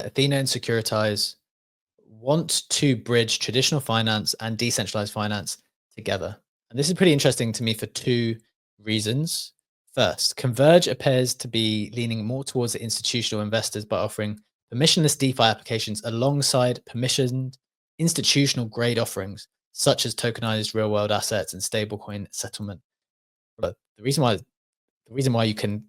Athena and Securitize want to bridge traditional finance and decentralized finance together. And this is pretty interesting to me for two reasons. First, Converge appears to be leaning more towards the institutional investors by offering permissionless DeFi applications alongside permissioned institutional grade offerings, such as tokenized real world assets and stablecoin settlement. But the reason why you can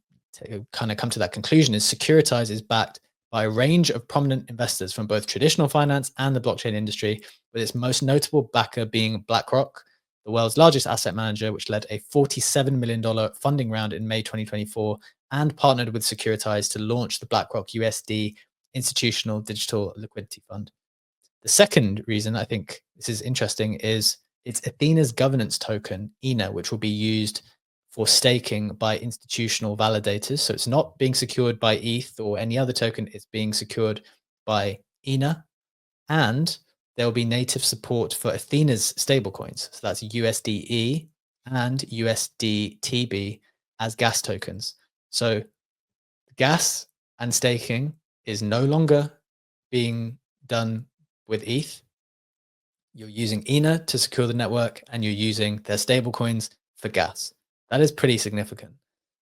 kind of come to that conclusion is Securitize is backed by a range of prominent investors from both traditional finance and the blockchain industry, with its most notable backer being BlackRock, the world's largest asset manager, which led a $47 million funding round in May 2024 and partnered with Securitize to launch the BlackRock USD Institutional Digital Liquidity Fund. The second reason I think this is interesting is it's Athena's governance token, ENA, which will be used for staking by institutional validators. So it's not being secured by ETH or any other token. It's being secured by ENA. And there will be native support for Athena's stablecoins. So that's USDE and USDTB as gas tokens. So gas and staking is no longer being done with ETH. You're using ENA to secure the network, and you're using their stablecoins for gas. That is pretty significant.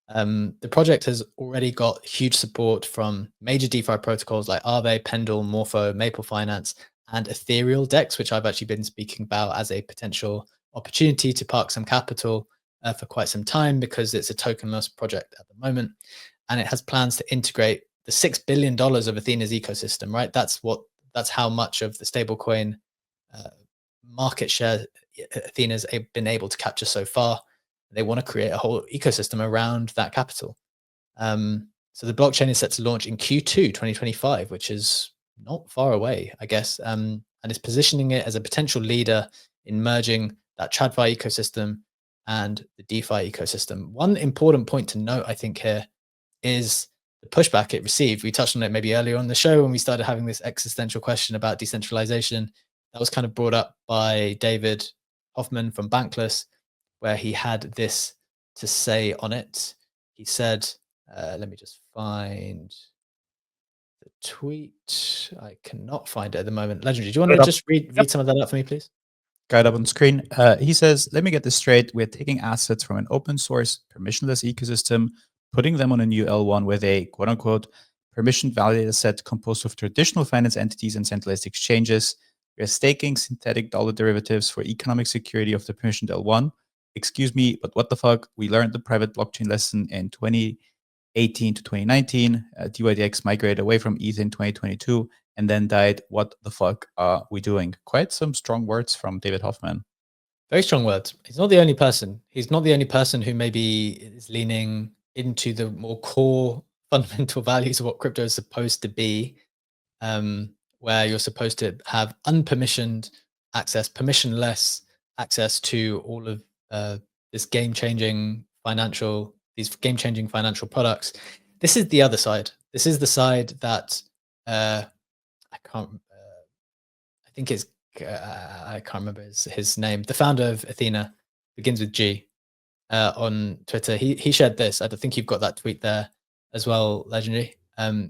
The project has already got huge support from major DeFi protocols like Aave, Pendle, Morpho, Maple Finance, and Ethereal DEX, which I've actually been speaking about as a potential opportunity to park some capital for quite some time, because it's a tokenless project at the moment. And it has plans to integrate the $6 billion of Athena's ecosystem, right? That's how much of the stablecoin market share Athena's been able to capture so far. They want to create a whole ecosystem around that capital. So the blockchain is set to launch in Q2 2025, which is not far away, I guess, and is positioning it as a potential leader in merging that TradFi ecosystem and the DeFi ecosystem. One important point to note, I think, here is the pushback it received. We touched on it maybe earlier on the show when we started having this existential question about decentralization. That was kind of brought up by David Hoffman from Bankless, where he had this to say on it. He said, let me just find the tweet. I cannot find it at the moment. Legendary, do you want to just read some of that up for me, please? Got it up on screen. He says, let me get this straight. We're taking assets from an open source, permissionless ecosystem, putting them on a new L1 with a quote unquote permission validator set composed of traditional finance entities and centralized exchanges. We're staking synthetic dollar derivatives for economic security of the permissioned L1. Excuse me, but what the fuck? We learned the private blockchain lesson in 2018 to 2019. DYDX migrated away from ETH in 2022 and then died. What the fuck are we doing? Quite some strong words from David Hoffman. Very strong words. He's not the only person. He's not the only person who maybe is leaning into the more core fundamental values of what crypto is supposed to be, where you're supposed to have unpermissioned access, permissionless access to all of these game-changing financial products. This is the other side. This is the side that I can't remember his name. The founder of Athena begins with G. On Twitter, he shared this. I think you've got that tweet there as well, Legendary.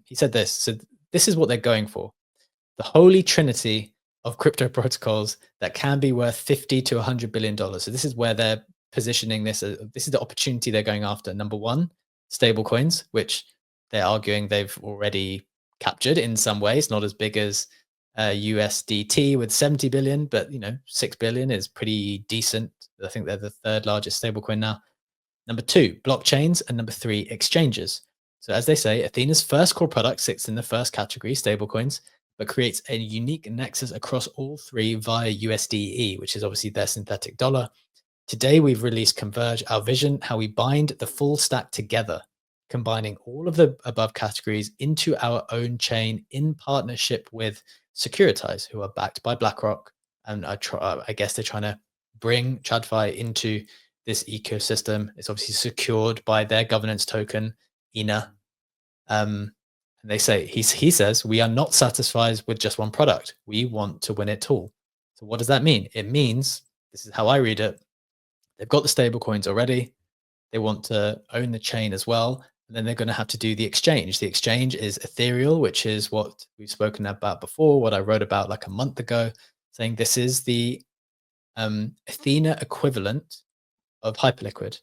He said this. So this is what they're going for: the holy trinity of crypto protocols that can be worth $50 to $100 billion. So this is where they're positioning this. This is the opportunity they're going after. Number one, stablecoins, which they're arguing they've already captured in some ways, not as big as USDT with 70 billion, but 6 billion is pretty decent. I think they're the third largest stablecoin now. Number two, blockchains, and number three, exchanges. So as they say, Athena's first core product sits in the first category, stablecoins, but creates a unique nexus across all three via USDE, which is obviously their synthetic dollar. Today, we've released Converge, our vision, how we bind the full stack together, combining all of the above categories into our own chain in partnership with Securitize, who are backed by BlackRock. And I guess they're trying to bring TradFi into this ecosystem. It's obviously secured by their governance token, ENA. And they say, he says, we are not satisfied with just one product. We want to win it all. So what does that mean? It means, this is how I read it, they've got the stable coins already. They want to own the chain as well. And then they're going to have to do the exchange. The exchange is ethereal, which is what we've spoken about before, what I wrote about like a month ago, saying this is the Athena equivalent of Hyperliquid.